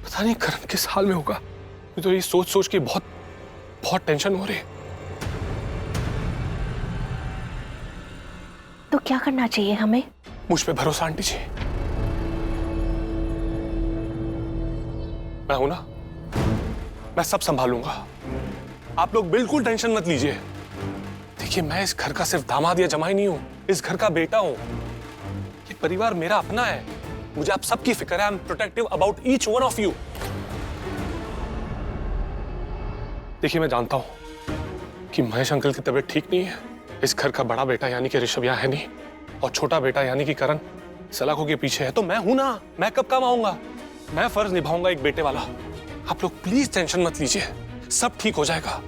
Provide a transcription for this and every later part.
पता नहीं करण किस हाल में होगा। मुझे तो ये सोच सोच के बहुत बहुत टेंशन हो रही है। तो क्या करना चाहिए हमें? मुझ पे भरोसा आंटी जी, मैं हूं ना, मैं सब संभालूंगा। आप लोग बिल्कुल टेंशन मत लीजिए। देखिए, मैं इस घर का सिर्फ दामाद या जमाई नहीं हूं, इस घर का बेटा हूं। ये परिवार मेरा अपना है। मुझे आप सबकी फिक्र है। I am protective about each one of you. देखिए, मैं जानता हूं कि महेश अंकल की तबीयत ठीक नहीं है। इस घर का बड़ा बेटा यानी कि ऋषभ यहाँ है नहीं, और छोटा बेटा यानी कि करण सलाखों के पीछे है। तो मैं हूं ना, मैं कब काम आऊंगा? मैं फर्ज निभाऊंगा एक बेटे वाला। आप लोग प्लीज टेंशन मत लीजिए, सब ठीक हो जाएगा।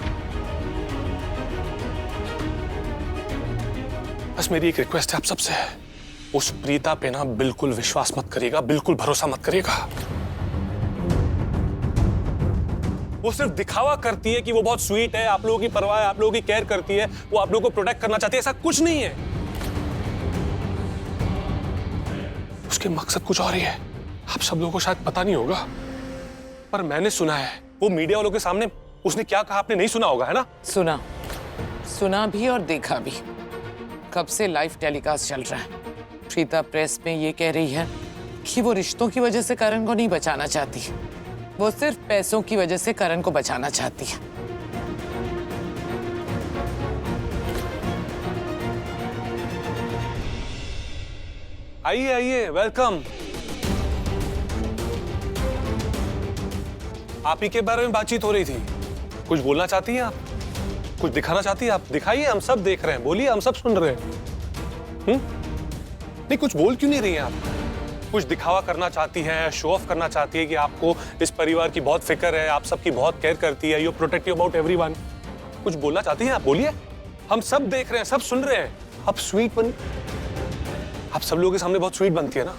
बस मेरी एक रिक्वेस्ट है आप सबसे, उस प्रीता पे ना बिल्कुल विश्वास मत करिएगा, बिल्कुल भरोसा मत करिएगा। वो सिर्फ दिखावा करती है कि वो बहुत स्वीट है, आप लोगों की परवाह है, आप लोगों की केयर करती है, वो आप लोगों को प्रोटेक्ट करना चाहती है। ऐसा कुछ नहीं है। उसके मकसद कुछ और ही है। आप सब लोगों को शायद पता नहीं होगा, पर मैंने सुना है। वो मीडिया वालों के सामने उसने क्या कहा आपने नहीं सुना होगा, है ना? सुना भी और देखा भी। कब से लाइव टेलीकास्ट चल रहा है। प्रीता प्रेस में ये कह रही है कि वो रिश्तों की वजह से करण को नहीं बचाना चाहती, वो सिर्फ पैसों की वजह से करण को बचाना चाहती है। आइए आइए, वेलकम। आप ही के बारे में बातचीत हो रही थी। कुछ बोलना चाहती हैं आप? कुछ दिखाना चाहती है आप? दिखाइए, हम सब देख रहे हैं। बोलिए, हम सब सुन रहे हैं। नहीं, कुछ बोल क्यों नहीं रही हैं आप? कुछ दिखावा करना चाहती है, शो ऑफ करना चाहती है कि आपको इस परिवार की बहुत फिक्र है, आप सबकी बहुत केयर करती है, यू प्रोटेक्टिव अबाउट एवरीवन। कुछ बोलना चाहती हैं आप? बोलिए, हम सब देख रहे हैं, सब सुन रहे हैं। आप स्वीट बन, आप सब लोगों के सामने बहुत स्वीट बनती है ना,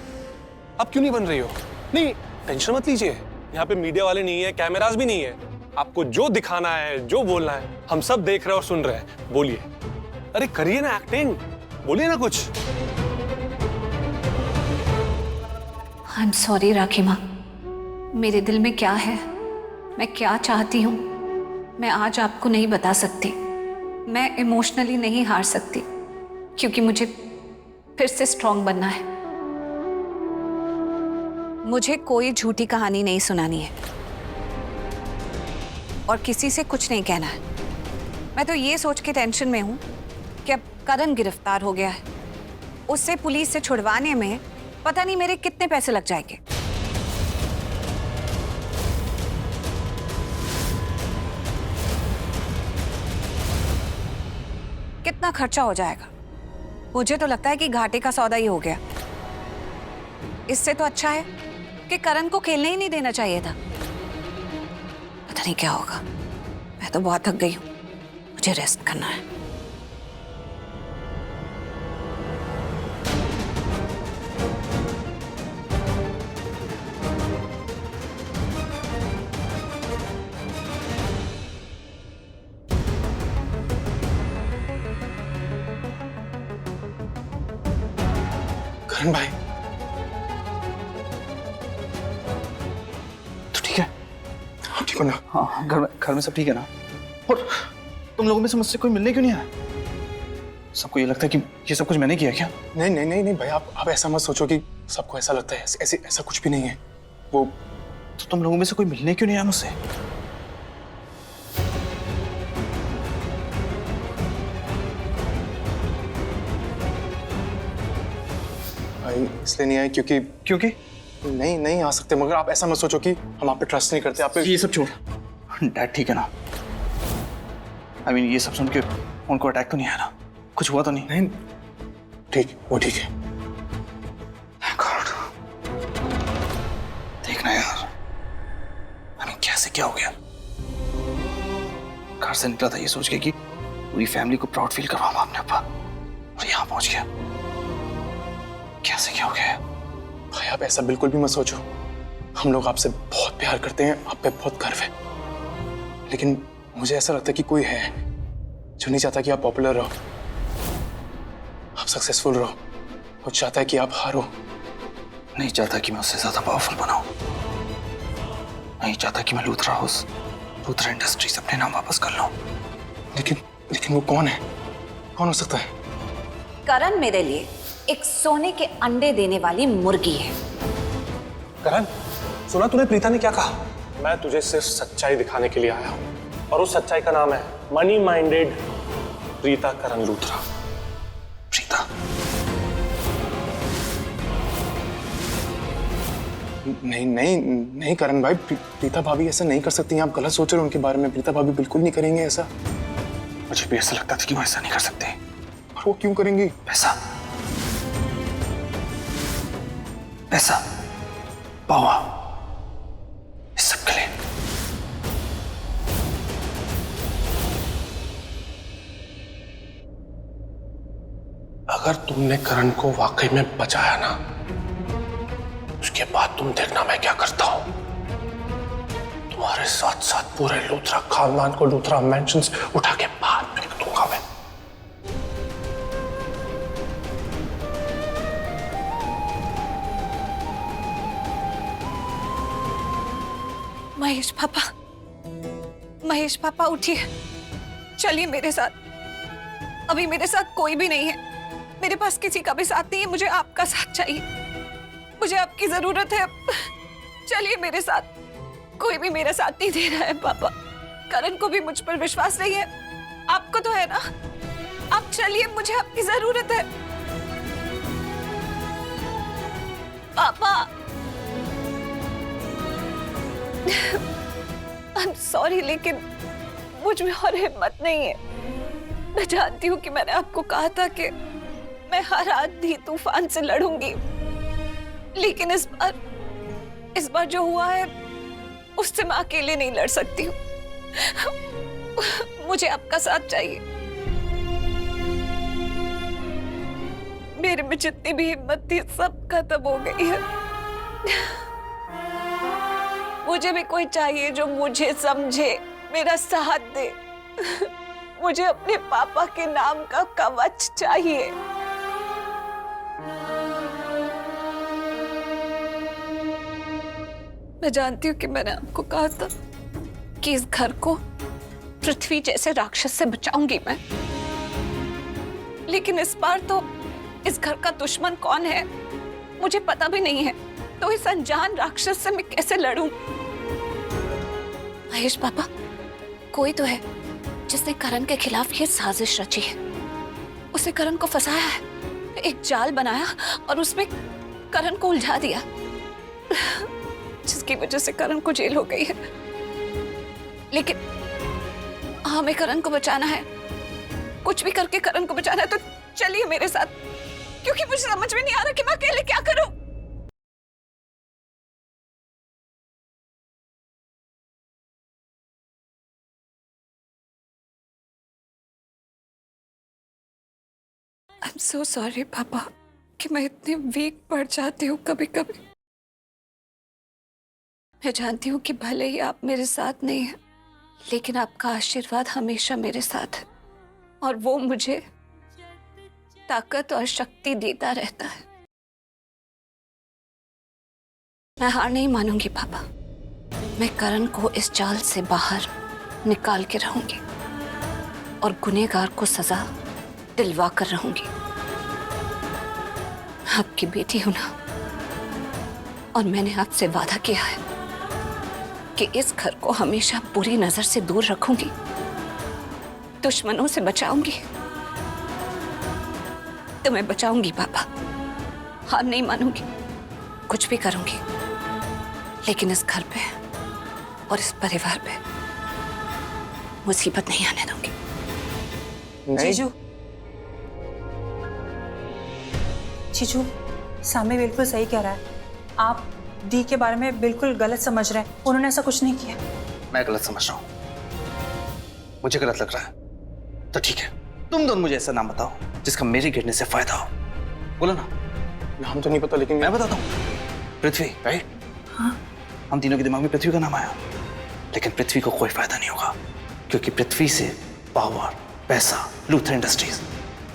आप क्यों नहीं बन रही हो? नहीं, टेंशन मत लीजिए। यहाँ पे मीडिया वाले नहीं है, कैमरास भी नहीं है। आपको जो दिखाना है, जो बोलना है, हम सब देख रहे हैं और सुन रहे हैं। बोलिए, अरे करिए ना एक्टिंग, बोलिए ना कुछ। आई एम सॉरी राखी माँ, मेरे दिल में क्या है, मैं क्या चाहती हूँ, मैं आज आपको नहीं बता सकती। मैं इमोशनली नहीं हार सकती, क्योंकि मुझे फिर से स्ट्रांग बनना है। मुझे कोई झूठी कहानी नहीं सुनानी है और किसी से कुछ नहीं कहना है। मैं तो ये सोच के टेंशन में हूँ कि अब करण गिरफ्तार हो गया है, उससे पुलिस से छुड़वाने में पता नहीं मेरे कितने पैसे लग जाएंगे। कितना खर्चा हो जाएगा। मुझे तो लगता है कि घाटे का सौदा ही हो गया। इससे तो अच्छा है कि करण को खेलने ही नहीं देना चाहिए था। पता नहीं क्या होगा। मैं तो बहुत थक गई हूँ, मुझे रेस्ट करना है। करण भाई, तो ठीक है? आप ठीक हो ना? हाँ, घर में सब ठीक है ना? और तुम लोगों में से मुझसे कोई मिलने क्यों नहीं आया? सबको ये लगता है कि ये सब कुछ मैंने किया क्या? नहीं नहीं नहीं नहीं भाई, आप ऐसा मत सोचो कि सबको ऐसा लगता है। ऐसे ऐसा कुछ भी नहीं है। वो तो तुम लोगों में से कोई मिलने क्यों नहीं आया मुझसे? भाई इसलिए नहीं आए क्योंकि नहीं आ सकते। मगर आप ऐसा मत सोचो कि हम आप पे ट्रस्ट नहीं करते। आप पे ये सब छोड़। डैड ठीक है ना? I mean, ये सब सुन के उनको अटैक तो नहीं आया ना? कुछ हुआ तो नहीं? नहीं, ठीक, वो ठीक है। Thank God। देखना यार, I mean, कैसे क्या हो गया? घर से निकला था ये सोच के कि पूरी फैमिली को प्राउड फील करवाऊंगा अपने ऊपर, और यहाँ पहुंच गया। कैसे क्या हो गया? भाई आप ऐसा बिल्कुल भी मत सोचो। हम लोग आपसे बहुत प्यार करते हैं, आप पे बहुत गर्व है। लेकिन मुझे ऐसा लगता है कि कोई है जो नहीं चाहता कि आप पॉपुलर रहो, आप सक्सेसफुल रहो। वो चाहता है कि आप हारो। नहीं चाहता कि मैं उससे ज्यादा पावरफुल बनाऊं। नहीं चाहता कि मैं लूथरा इंडस्ट्रीज अपने नाम वापस कर लूं। लेकिन वो कौन है? कौन हो सकता है? करण मेरे लिए एक सोने के अंडे देने वाली मुर्गी है। करण, सुना तूने प्रीता ने क्या कहा? मैं तुझे सिर्फ सच्चाई दिखाने के लिए आया हूं, और उस सच्चाई का नाम है मनी माइंडेड प्रीता करण लूथरा। प्रीता? नहीं करण भाई, प्रीता भाभी ऐसा नहीं कर सकती हैं। आप गलत सोच रहे हो उनके बारे में। प्रीता भाभी बिल्कुल नहीं करेंगे ऐसा। मुझे भी ऐसा लगता था कि वो ऐसा नहीं कर सकते। और वो क्यों करेंगी? पैसा, पावर, इस सब के लिए। अगर तुमने करण को वाकई में बचाया ना, उसके बाद तुम देखना मैं क्या करता हूं। तुम्हारे साथ साथ पूरे लूथरा खानदान को लूथरा मैंशंस उठा के बाहर फेंक दूंगा मैं। महेश पापा उठिए, चलिए मेरे साथ। अभी मेरे साथ कोई भी नहीं है, मेरे पास किसी का भी साथ नहीं है। मुझे आपका साथ चाहिए, मुझे आपकी जरूरत है। चलिए मेरे साथ। कोई भी मेरा साथ नहीं दे रहा है पापा। करण को भी मुझ पर विश्वास नहीं है, आपको तो है ना। आप चलिए, मुझे आपकी जरूरत है पापा। आई एम सॉरी, लेकिन मुझ में और हिम्मत नहीं है। मैं जानती हूँ कि मैंने आपको कहा था कि मैं हर आंधी तूफान से लड़ूंगी, लेकिन इस बार जो हुआ है उससे मैं अकेले नहीं लड़ सकती हूँ। मुझे आपका साथ चाहिए। मेरे में जितनी भी हिम्मत थी सब खत्म हो गई है। मुझे भी कोई चाहिए जो मुझे समझे, मेरा साथ दे। मुझे अपने पापा के नाम का कवच चाहिए। मैं जानती हूँ कि मैंने आपको कहा था कि इस घर को पृथ्वी जैसे राक्षस से बचाऊंगी मैं, लेकिन इस बार तो इस घर का दुश्मन कौन है मुझे पता भी नहीं है। तो इस अनजान राक्षस से मैं कैसे लड़ूं? महेश पापा, कोई तो है जिसने करण के खिलाफ ये साजिश रची है। उसे करण को फंसाया है, एक जाल बनाया और उसमें करण को उलझा दिया, जिसकी वजह से करण को जेल हो गई है। लेकिन हमें करण को बचाना है, कुछ भी करके करण को बचाना है। तो चलिए मेरे साथ, क्योंकि मुझे समझ में नहीं आ रहा कि मैं अकेले क्या करूं। आई एम सो सॉरी पापा कि मैं इतनी वीक पड़ जाती हूँ कभी कभी। मैं जानती हूँ कि भले ही आप मेरे साथ नहीं हैं, लेकिन आपका आशीर्वाद हमेशा मेरे साथ है और वो मुझे ताकत और शक्ति देता रहता है। मैं हार नहीं मानूंगी पापा। मैं करण को इस जाल से बाहर निकाल के रहूंगी और गुनहगार को सजा दिलवा कर रहूंगी। आपकी बेटी हूं ना, और मैंने आपसे वादा किया है कि इस घर को हमेशा बुरी नजर से दूर रखूंगी, दुश्मनों से बचाऊंगी। तो मैं बचाऊंगी पापा, हार नहीं मानूंगी, कुछ भी करूंगी, लेकिन इस घर पे और इस परिवार पे मुसीबत नहीं आने दूंगी। जीजू, जीजू, सामी बिल्कुल सही कह रहा है। आप दी के बारे में बिल्कुल गलत समझ रहे हैं। उन्होंने ऐसा कुछ नहीं किया। मैं गलत समझ रहा हूं, मुझे गलत लग रहा है तो ठीक है। तुम दोनों मुझे ऐसा नाम बताओ जिसका मेरे गिरने से फायदा हो। बोलो ना। नाम तो नहीं पता, लेकिन मैं बताता हूँ। पृथ्वी, राइट? हाँ। हम तीनों के दिमाग में पृथ्वी का नाम आया, लेकिन पृथ्वी को कोई फायदा नहीं होगा, क्योंकि पृथ्वी से पावर, पैसा, लूथरा इंडस्ट्रीज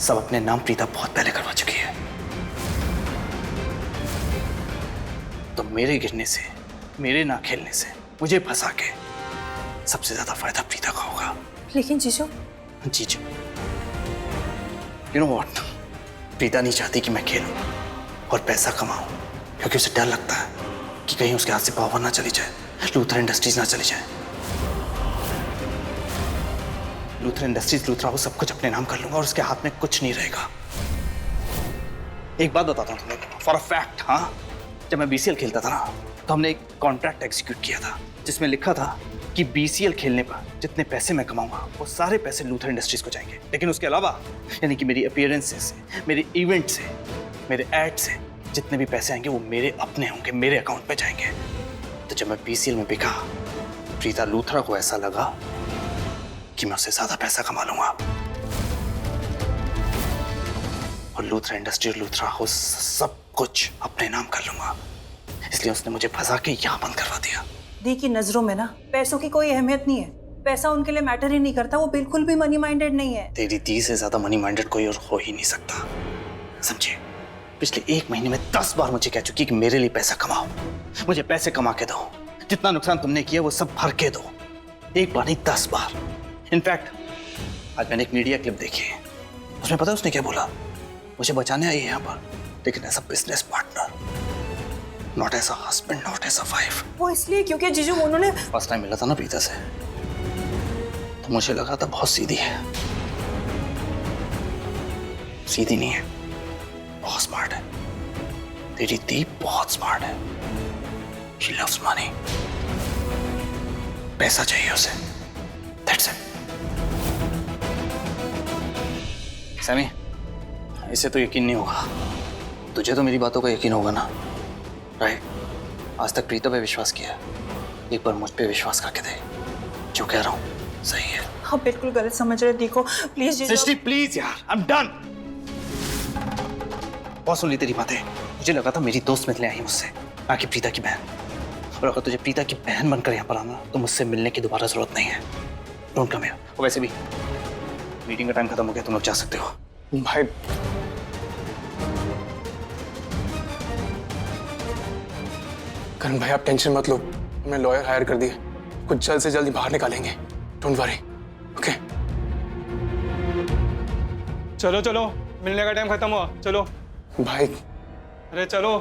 सब अपने नाम प्रीता बहुत पहले करवा चुकी है। तो मेरे गिरने से, मेरे ना खेलने से मुझे फंसा के सबसे ज्यादा फायदा प्रीता का होगा। लेकिन जीजू, जीजू, यू नो व्हाट, प्रीता नहीं चाहती कि मैं खेलूं और पैसा कमाऊं, क्योंकि उसे डर लगता है कि कहीं उसके हाथ से पावर ना चली जाए, लूथर इंडस्ट्रीज ना चली जाए। लूथर इंडस्ट्रीज, लूथरा हाउस सब कुछ अपने नाम कर लूंगा और उसके हाथ में कुछ नहीं रहेगा। एक बात बताता हूँ तुम्हें फॉर अ फैक्ट, हाँ, जब मैं बीसीएल खेलता था ना, तो हमने एक कॉन्ट्रैक्ट एग्जीक्यूट किया था जिसमें लिखा था कि बीसीएल खेलने पर जितने पैसे मैं कमाऊंगा वो सारे पैसे लूथर इंडस्ट्रीज को जाएंगे, लेकिन उसके अलावा यानी कि मेरी अपीयरेंसेस से, मेरे इवेंट से, मेरे एड से जितने भी पैसे आएंगे वो मेरे अपने होंगे, मेरे अकाउंट पे जाएंगे। तो जब मैं बीसीएल में बिका, प्रीता लूथरा को ऐसा लगा कि मैं उससे ज्यादा पैसा कमा लूंगा और लूथरा इंडस्ट्री और लूथरा हाउस सब कुछ अपने नाम कर लूंगा। इसलिए उसने मुझे फंसा के यहाँ बंद करवा दिया। दी की नजरों में ना पैसों की कोई अहमियत नहीं है। पैसा उनके लिए मैटर ही नहीं करता। वो बिल्कुल भी मनी माइंडेड नहीं है। तेरी दी से ज्यादा मनी माइंडेड कोई और हो ही नहीं सकता, समझे? पिछले 1 महीने में 10 बार मुझे कह चुकी कि मेरे लिए पैसा कमाओ, मुझे पैसे कमा के दो, जितना नुकसान तुमने किया वो सब भर के दो। 1 बार नहीं 10 बार। इनफैक्ट आज मैंने एक मीडिया क्लिप देखी, उसमें पता है उसने क्या बोला? मुझे बचाने आई है यहाँ पर, लेकिन as a business partner, not as a husband, not as a wife. वो इसलिए क्योंकि जीजू उन्होंने फर्स्ट टाइम मिला था ना प्रीता से, तो मुझे लगा था बहुत सीधी है। सीधी नहीं है, बहुत स्मार्ट है। तेरी दी बहुत स्मार्ट है। She loves money. पैसा चाहिए उसे। That's it. सैमी, इसे तो यकीन नहीं होगा। तुझे तो मेरी बातों का यकीन होगा ना, राइट? आज तक प्रीता पे विश्वास किया, एक बार मुझ पे विश्वास करके दे। जो कह रहा हूँ सही है। आप बिल्कुल गलत समझ रहे। देखो प्लीज जीजू। सृष्टि प्लीज यार, आई एम डन। बहुत सुन ली तेरी बातें। मुझे लगा था मेरी दोस्त मिलने आई मुझसे, ना कि प्रीता की बहन। और अगर तुझे प्रीता की बहन बनकर यहाँ पर आना तो मुझसे मिलने की दोबारा जरूरत नहीं है। Don't come here. और वैसे भी मीटिंग का टाइम खत्म हो गया, तुम लोग जा सकते हो। भाई करण भाई, आप टेंशन मत लो, हमने लॉयर हायर कर दिए, कुछ जल्द से जल्द बाहर निकालेंगे। Don't worry, okay? चलो चलो, मिलने का टाइम खत्म हुआ, चलो। भाई अरे चलो।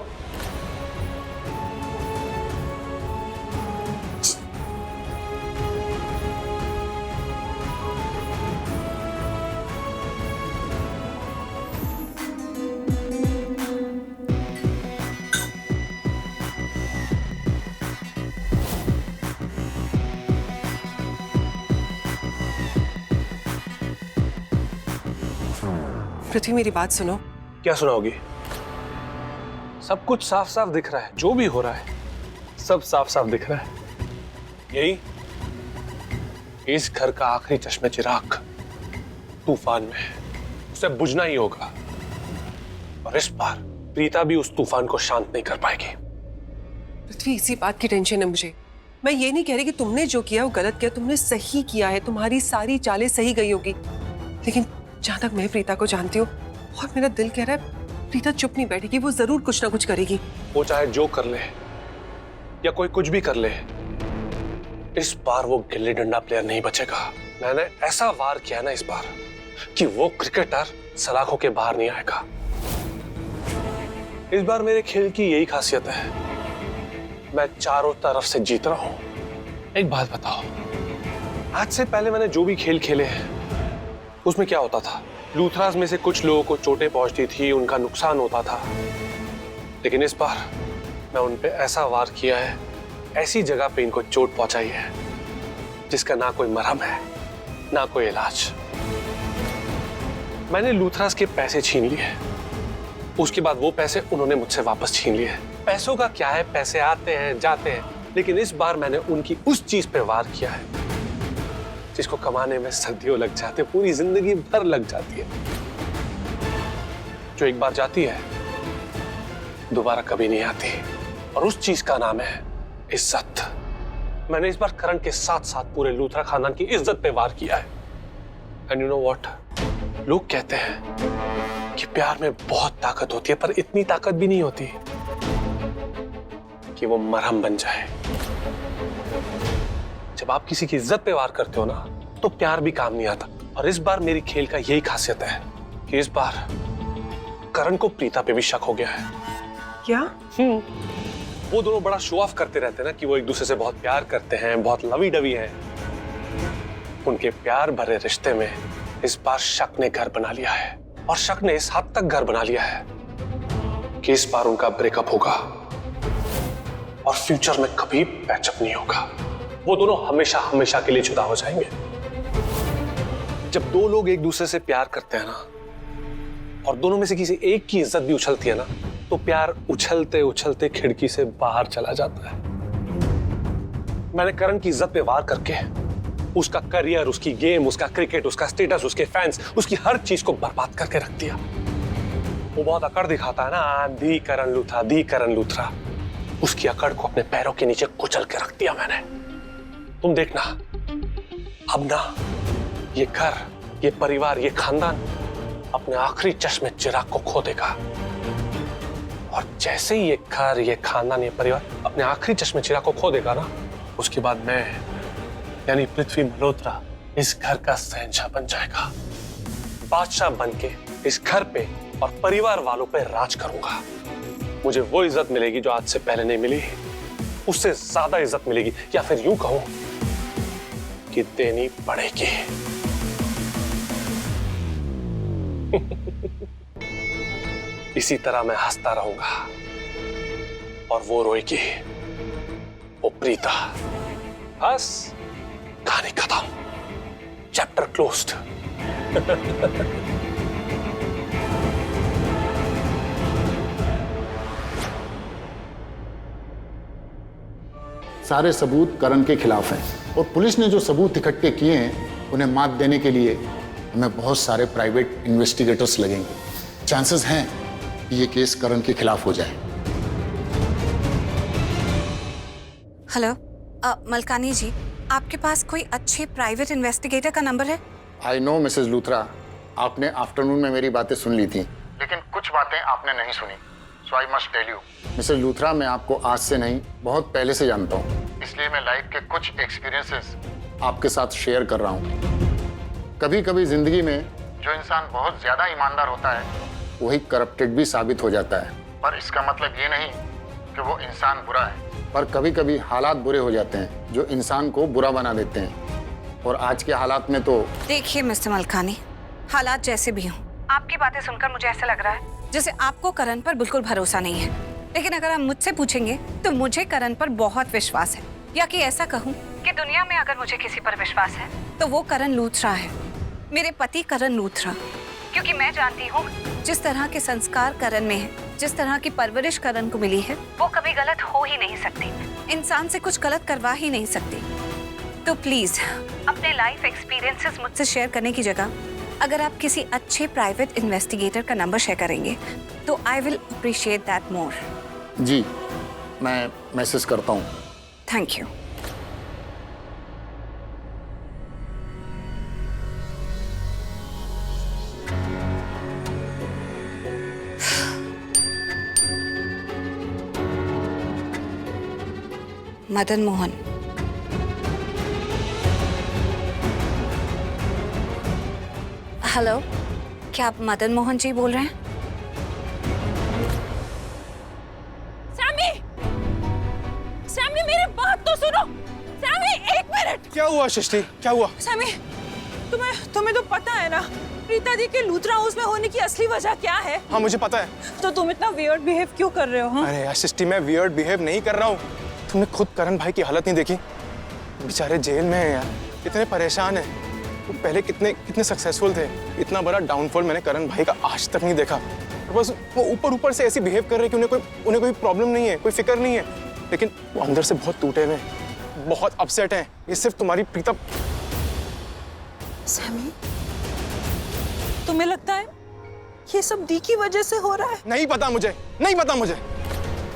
पृथ्वी, मेरी बात सुनो। क्या सुनाओगी? सब कुछ साफ साफ दिख रहा है, जो भी हो रहा है सब साफ साफ दिख रहा है। यही इस घर का आखिरी चश्मे चिराग तूफान में है, उसे बुझना ही होगा। और इस बार प्रीता भी उस तूफान को शांत नहीं कर पाएगी। पृथ्वी, इसी बात की टेंशन है मुझे। मैं ये नहीं कह रही कि तुमने जो किया वो गलत किया, तुमने सही किया है, तुम्हारी सारी चालें सही गई होगी। लेकिन जहां तक मैं प्रीता को जानती हूँ और मेरा दिल कह रहा है प्रीता चुप नहीं बैठेगी, वो जरूर कुछ ना कुछ करेगी। वो चाहे जो कर ले या कोई कुछ भी कर ले, इस बार वो गिल्ली डंडा प्लेयर नहीं बचेगा। मैंने ऐसा वार किया ना इस बार कि वो क्रिकेटर सलाखों के बाहर नहीं आएगा। इस बार मेरे खेल की यही खासियत है, मैं चारों तरफ से जीत रहा हूं। एक बात बताओ, आज से पहले मैंने जो भी खेल खेले हैं उसमें क्या होता था? लूथरास में से कुछ लोगों को चोटें पहुंचती थी, उनका नुकसान होता था। लेकिन इस बार मैं उन पे ऐसा वार किया है, ऐसी जगह पे इनको चोट पहुंचाई है जिसका ना कोई मरहम है ना कोई इलाज। मैंने लूथरास के पैसे छीन लिए, उसके बाद वो पैसे उन्होंने मुझसे वापस छीन लिए। पैसों का क्या है, पैसे आते हैं जाते हैं, लेकिन इस बार मैंने उनकी उस चीज पे वार किया है जिसको कमाने में सदियों लग जाते, पूरी जिंदगी भर लग जाती है, जो एक बार जाती है दोबारा कभी नहीं आती। और उस चीज का नाम है इज्जत। मैंने इस बार करण के साथ साथ पूरे लूथरा खानदान की इज्जत पे वार किया है। एंड यू नो व्हाट, लोग कहते हैं कि प्यार में बहुत ताकत होती है, पर इतनी ताकत भी नहीं होती कि वो मरहम बन जाए। जब आप किसी की इज्जत पे वार करते हो ना, तो प्यार भी काम नहीं आता। और इस बार मेरी खेल का यही खासियत है कि इस बार करण को प्रीता पे भी शक हो गया है। क्या? वो दोनों बड़ा शो ऑफ करते रहते हैं ना कि वो एक दूसरे से बहुत प्यार करते हैं, बहुत लवी डवी हैं। उनके प्यार भरे रिश्ते में इस बार शक ने घर बना लिया है, और शक ने इस हद तक घर बना लिया है कि इस बार उनका ब्रेकअप होगा और फ्यूचर में कभी पैचअप नहीं होगा। वो दोनों हमेशा हमेशा के लिए जुदा हो जाएंगे। जब दो लोग एक दूसरे से प्यार करते हैं ना, और दोनों में से किसी एक की इज्जत भी उछलती है ना, तो प्यार उछलते उछलते खिड़की से बाहर चला जाता है। मैंने करण की इज्जत पे वार करके उसका करियर, उसकी गेम, उसका क्रिकेट, उसका स्टेटस, उसके फैंस, उसकी हर चीज को बर्बाद करके रख दिया। वो बहुत अकड़ दिखाता है ना, दी करण लूथरा, दी करण लूथरा। उसकी अकड़ को अपने पैरों के नीचे कुचल के रख दिया मैंने। तुम देखना, अब ना ये घर, ये परिवार, ये खानदान अपने आखिरी चश्मे चिराग को खो देगा। और जैसे ही ये घर, ये खानदान, ये परिवार अपने आखिरी चश्मे चिराग को खो देगा ना, उसके बाद मैं यानी पृथ्वी मल्होत्रा इस घर का शहंशाह बन जाएगा। बादशाह बन के इस घर पे और परिवार वालों पे राज करूंगा। मुझे वो इज्जत मिलेगी जो आज से पहले नहीं मिली, उससे ज्यादा इज्जत मिलेगी, या फिर यूं कहूं कि देनी पड़ेगी। इसी तरह मैं हंसता रहूंगा और वो रोएगी, वो प्रीता। बस कहानी खत्म, चैप्टर क्लोज्ड। सारे सबूत करण के खिलाफ हैं और पुलिस ने जो सबूत इकट्ठे किए हैं उन्हें मात देने के लिए हमें बहुत सारे प्राइवेट इन्वेस्टिगेटर्स लगेंगे। चांसेस हैं कि ये केस करण के खिलाफ हो जाए। हेलो, मलकानी जी, आपके पास कोई अच्छे प्राइवेट इन्वेस्टिगेटर का नंबर है? आई नो मिसेस लूथरा, आपने आफ्टरनून में मेरी बातें सुन ली थी, लेकिन कुछ बातें आपने नहीं सुनी। So I must tell you. Mrs Luthra, मैं आपको आज से नहीं बहुत पहले से जानता हूँ, इसलिए मैं लाइफ के कुछ एक्सपीरियंसेस आपके साथ शेयर कर रहा हूँ। कभी कभी जिंदगी में जो इंसान बहुत ज्यादा ईमानदार होता है वही करप्टेड भी साबित हो जाता है, पर इसका मतलब ये नहीं कि वो इंसान बुरा है। पर कभी कभी हालात बुरे हो जाते हैं जो इंसान को बुरा बना देते हैं, और आज के हालात में तो देखिए मिस्टर मलकानी, हालात जैसे भी हों, आपकी बातें सुनकर मुझे ऐसा लग रहा है जैसे आपको करण पर बिल्कुल भरोसा नहीं है। लेकिन अगर आप मुझसे पूछेंगे तो मुझे करण पर बहुत विश्वास है, या कि ऐसा कहूँ कि दुनिया में अगर मुझे किसी पर विश्वास है तो वो करण लूथरा है, मेरे पति करण लूथरा। क्योंकि मैं जानती हूँ जिस तरह के संस्कार करण में है, जिस तरह की परवरिश करण को मिली है, वो कभी गलत हो ही नहीं सकती, इंसान से कुछ गलत करवा ही नहीं सकती। तो प्लीज अपने लाइफ एक्सपीरियंसेस मुझसे शेयर करने की जगह अगर आप किसी अच्छे प्राइवेट इन्वेस्टिगेटर का नंबर शेयर करेंगे तो I will appreciate that more. जी, मैं मैसेज करता हूँ। Thank you. Madan Mohan, hello, क्या आप मदन मोहन जी बोल रहे हैं? सैमी, सैमी मेरी बात तो सुनो। सैमी एक मिनट। क्या हुआ सृष्टि, क्या हुआ? सैमी, तुम्हें तो पता है ना प्रीता दी के लूथरा हाउस में होने की असली वजह क्या है? हाँ मुझे पता है। तो तुम इतना वियर्ड बिहेव क्यों कर रहे हो? हाँ? अरे यार सृष्टि, मैं वियर्ड बिहेव नहीं कर रहा हूँ। तुमने खुद करण भाई की हालत नहीं देखी? बेचारे जेल में हैं यार, कितने परेशान हैं। वो पहले कितने सक्सेसफुल थे। इतना बड़ा डाउनफॉल मैंने करण भाई का आज तक नहीं देखा। बस वो ऊपर से ऐसी बिहेव कर रहे हैं कि उन्हें कोई प्रॉब्लम नहीं है, कोई फिक्र नहीं है, लेकिन वो अंदर से बहुत टूटे हुए हैं, बहुत अपसेट हैं। ये सिर्फ तुम्हारी प्रीता। सैमी, तुम्हें लगता है ये सब दी की वजह से हो रहा है? नहीं पता मुझे, नहीं पता मुझे।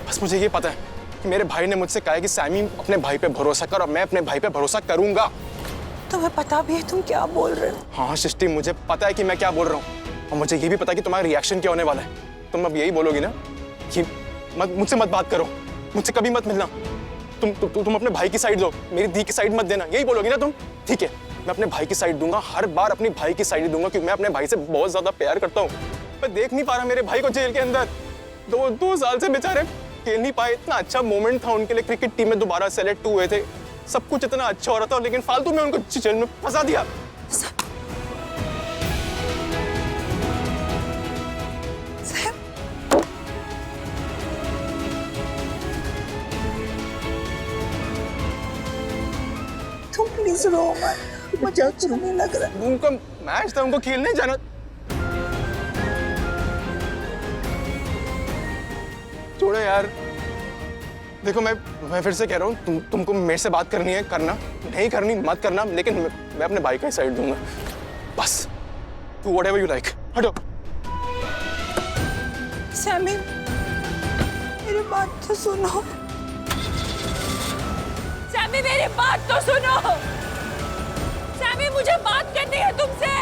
बस मुझे ये पता है कि मेरे भाई ने मुझसे कहा है कि सैमी अपने भाई पे भरोसा कर, और मैं अपने भाई पे भरोसा करूंगा। तुम्हें पता भी है तुम क्या बोल रहे हो? हाँ सृष्टि, मुझे पता है कि मैं क्या बोल रहा हूँ, और मुझे ये भी पता है कि तुम्हारा रिएक्शन क्या होने वाला है। तुम अब यही बोलोगी ना कि मुझसे मत बात करो, मुझसे कभी मत मिलना। तुम अपने भाई की साइड दो, मेरी दी की साइड मत देना, यही बोलोगी ना तुम? ठीक है, मैं अपने भाई की साइड दूंगा, हर बार अपनी भाई की साइड दूंगा, क्योंकि मैं अपने भाई से बहुत ज्यादा प्यार करता हूँ। मैं देख नहीं पा रहा मेरे भाई को जेल के अंदर, 2 साल से बेचारे खेल नहीं पाए। इतना अच्छा मोमेंट था उनके लिए, क्रिकेट टीम में दोबारा सेलेक्ट हुए थे, सब कुछ इतना अच्छा हो रहा था, लेकिन फालतू में उनको जेल में फंसा दिया। तुम प्लीज रो मत, मुझे अच्छा नहीं लग रहा। उनका मैच था, उनको खेलने जाना। छोड़ो यार, देखो मैं फिर से कह रहा हूँ, तुमको मेरे से बात करनी है करना, नहीं करनी मत करना, लेकिन मैं अपने भाई का ही साइड दूंगा बस। तू व्हाटएवर यू लाइक, हटो। सैमी, मेरी बात तो सुनो। सैमी, मेरी बात तो सुनो। सैमी, मुझे बात करनी है तुमसे।